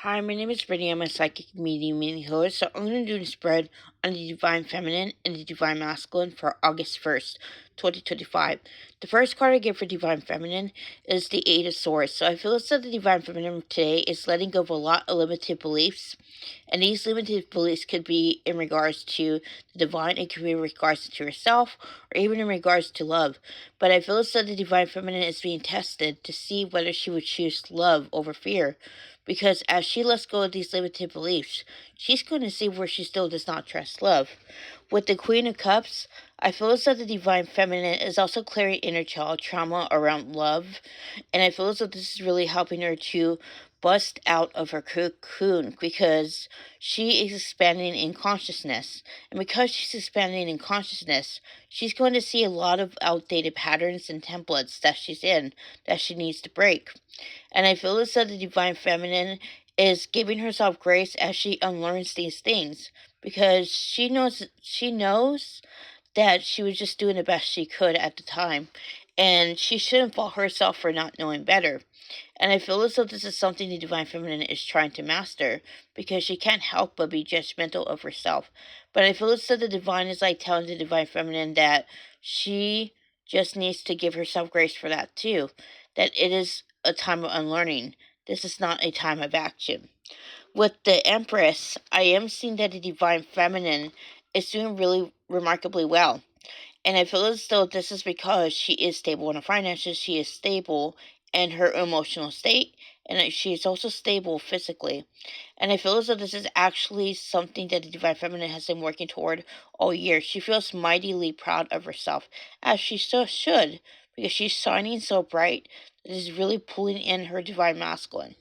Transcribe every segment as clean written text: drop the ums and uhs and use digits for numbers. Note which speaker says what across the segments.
Speaker 1: Hi, my name is Brittany. I'm a psychic medium and host. So I'm going to do a spread on the Divine Feminine and the Divine Masculine for August 1st, 2025. The first card I get for Divine Feminine is the Eight of Swords. So I feel as though the Divine Feminine today is letting go of a lot of limited beliefs. And these limited beliefs could be in regards to the divine, it could be in regards to yourself, or even in regards to love. But I feel as though the Divine Feminine is being tested to see whether she would choose love over fear. Because as she lets go of these limited beliefs, she's going to see where she still does not trust love. With the Queen of Cups, I feel as though the Divine Feminine is also clearing inner child trauma around love, and I feel as though this is really helping her to bust out of her cocoon because she is expanding in consciousness. And because she's expanding in consciousness, she's going to see a lot of outdated patterns and templates that she's in that she needs to break. And I feel as though the Divine Feminine is giving herself grace as she unlearns these things because she knows that she was just doing the best she could at the time, and she shouldn't fault herself for not knowing better. And I feel as though this is something the Divine Feminine is trying to master because she can't help but be judgmental of herself. But I feel as though the Divine is like telling the Divine Feminine that she just needs to give herself grace for that too. That it is a time of unlearning. This is not a time of action. With the Empress, I am seeing that the Divine Feminine is doing really remarkably well. And I feel as though this is because she is stable in her finances, she is stable in her emotional state, and she is also stable physically. And I feel as though this is actually something that the Divine Feminine has been working toward all year. She feels mightily proud of herself, as she so should, because she's shining so bright that it is really pulling in her Divine Masculine.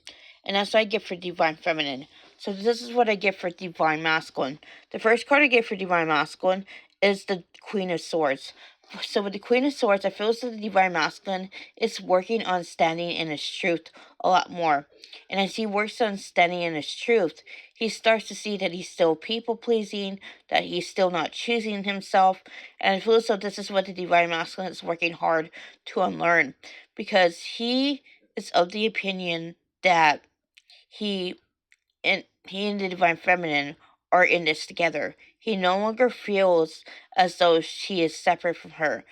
Speaker 1: And that's what I get for Divine Feminine. So this is what I get for Divine Masculine. The first card I get for Divine Masculine is the Queen of Swords. So with the Queen of Swords, I feel as though the Divine Masculine is working on standing in his truth a lot more. And as he works on standing in his truth, he starts to see that he's still people-pleasing, that he's still not choosing himself. And I feel as though this is what the Divine Masculine is working hard to unlearn. Because he is of the opinion that he he and the Divine Feminine are in this together. He no longer feels as though she is separate from her.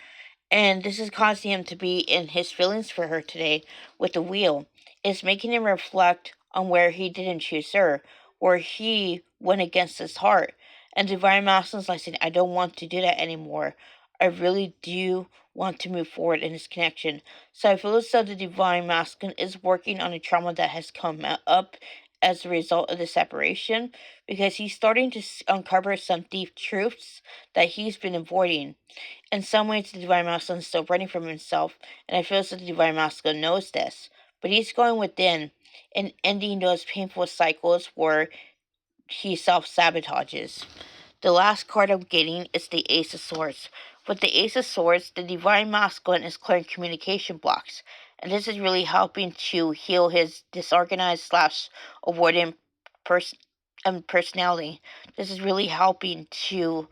Speaker 1: And this is causing him to be in his feelings for her today with the wheel. It's making him reflect on where he didn't choose her, where he went against his heart. And Divine Masculine's like saying, I don't want to do that anymore. I really do want to move forward in this connection. So I feel as though the Divine Masculine is working on a trauma that has come up as a result of the separation, because he's starting to uncover some deep truths that he's been avoiding. In some ways, the Divine Masculine is still running from himself, and I feel as though the Divine Masculine knows this. But he's going within and ending those painful cycles where he self-sabotages. The last card I'm getting is the Ace of Swords. With the Ace of Swords, the Divine Masculine is clearing communication blocks, and this is really helping to heal his disorganized slash avoidant personality. This is really helping to,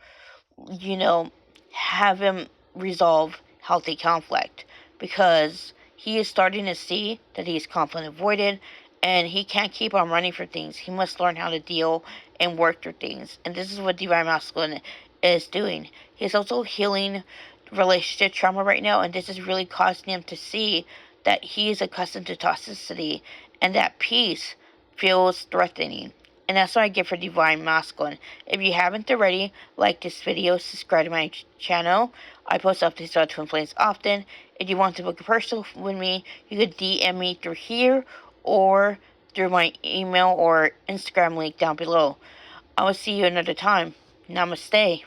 Speaker 1: you know, have him resolve healthy conflict, because he is starting to see that he's conflict avoided and he can't keep on running for things. He must learn how to deal and work through things. And this is what Divine Masculine is doing. He's also healing relationship trauma right now, and this is really causing him to see that he is accustomed to toxicity and that peace feels threatening. And that's what I get for Divine Masculine. If you haven't already, like this video, subscribe to my channel. I post updates on twin flames often. If you want to book a personal with me, you could DM me through here or through my email or Instagram link down below. I will see you another time. Namaste.